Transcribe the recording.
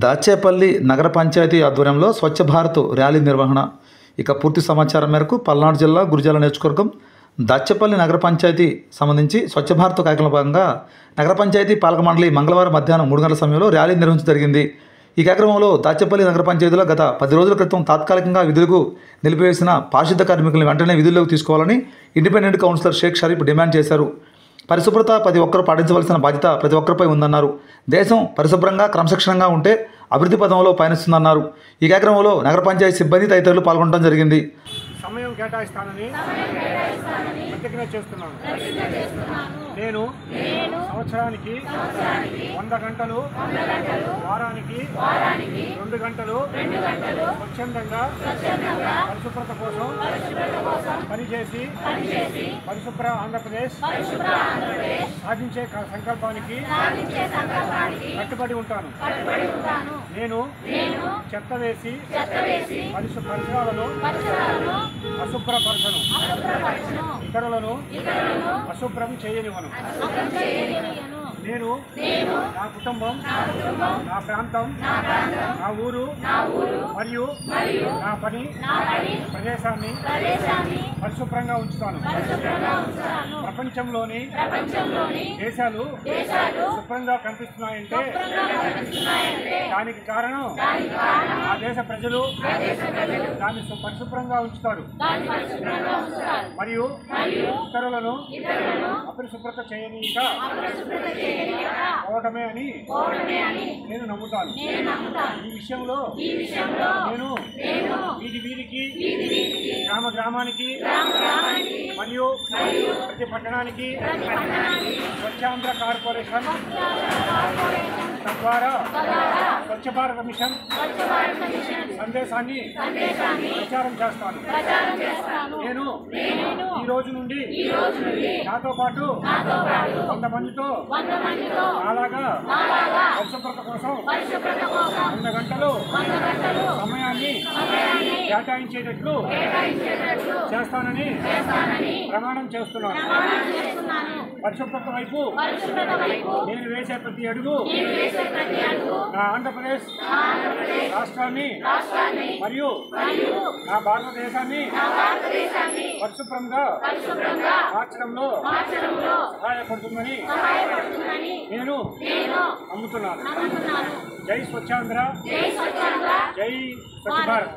దాచేపల్లి నగర పంచాయతీ ఆధ్వర్యంలో స్వచ్ఛ భారత్ ర్యాలీ నిర్వహణ. ఇక పూర్తి సమాచారం మేరకు పల్నాడు జిల్లా గురిజాల నియోజకవర్గం దాచేపల్లి నగర పంచాయతీ సంబంధించి స్వచ్ఛ భారత్ కార్యక్రమంలో భాగంగా నగర పంచాయతీ పాలక మండలి మంగళవారం మధ్యాహ్నం 3 గంటల సమయంలో ర్యాలీ నిర్వహించడం జరిగింది. ఈ కార్యక్రమంలో దాచేపల్లి నగర పంచాయతీలో గత 10 రోజుల క్రితం తాత్కాలికంగా విధులకు నిలిపివేసిన పారిశుద్ధ కార్మికులను వెంటనే విధుల్లోకి తీసుకోవాలని independent councillor Sheikh Sharif demand చేశారు. పరిశుభ్రత ప్రతి ఒక్కరూ పాటించవలసిన బాధ్యత ప్రతి ఒక్కరిపై ఉందన్నారు. దేశం పరిశుభ్రంగా క్రమశిక్షణంగా ఉంటే అభివృద్ధి పదంలో పయనిస్తుందన్నారు. ఈ కార్యక్రమంలో నగర పంచాయతీ సిబ్బంది తదితరులు పాల్గొనడం జరిగింది. సమయం కేటాయిస్తానని ప్రతిజ్ఞ చేస్తున్నాను. నేను సంవత్సరానికి 100 గంటలు, వారానికి 2 గంటలు స్వచ్ఛందంగా పరిశుభ్రత కోసం పనిచేసి పరిశుభ్ర ఆంధ్రప్రదేశ్ సాధించే సంకల్పానికి కట్టుబడి ఉంటాను. నేను చెత్త వేసి పరిసరాలను అశుభ్రపరచను, ఇతరులను అశుభ్రం చేయనివ్వను. నేను నా కుటుంబం, నా ప్రాంతం, నా ఊరు మరియు నా పని ప్రదేశాన్ని పరిశుభ్రంగా ఉంచుతాను. ప్రపంచంలోని దేశాలు శుభ్రంగా కనిపిస్తున్నాయంటే దానికి కారణం ఆ దేశ ప్రజలు దాన్ని పరిశుభ్రంగా ఉంచుతారు మరియు ఇతరులను అపరిశుభ్రత చేయనీయక పోవటమే అని నేను నమ్ముతాను. ఈ విషయంలో నేను వీధికి, గ్రామానికి మరియు ప్రతి పట్టణానికి స్వచ్ఛాంధ్ర కార్పొరేషన్ తద్వారా స్వచ్ఛ భారత మిషన్ సందేశాన్ని ప్రచారం చేస్తాను. నేను ఈ రోజు నుండి నాతో పాటు 100 మందితో అలాగా పరిశుభ్రత కోసం 100 గంటలు సమయాన్ని కేటాయించేటట్లు చేస్తానని ప్రమాణం చేస్తున్నాను. పరిశుభ్రత వైపు నేను వేసే ప్రతి అడుగు నా ఆంధ్రప్రదేశ్ రాష్ట్రాన్ని మరియు నా భారతదేశాన్ని పరిశుభ్రంగా మార్చడంలో సహాయపడుతుందని నేను నమ్ముతున్నాను. జై స్వచ్ఛాంధ్ర, జై స్వచ్ఛ భారత్.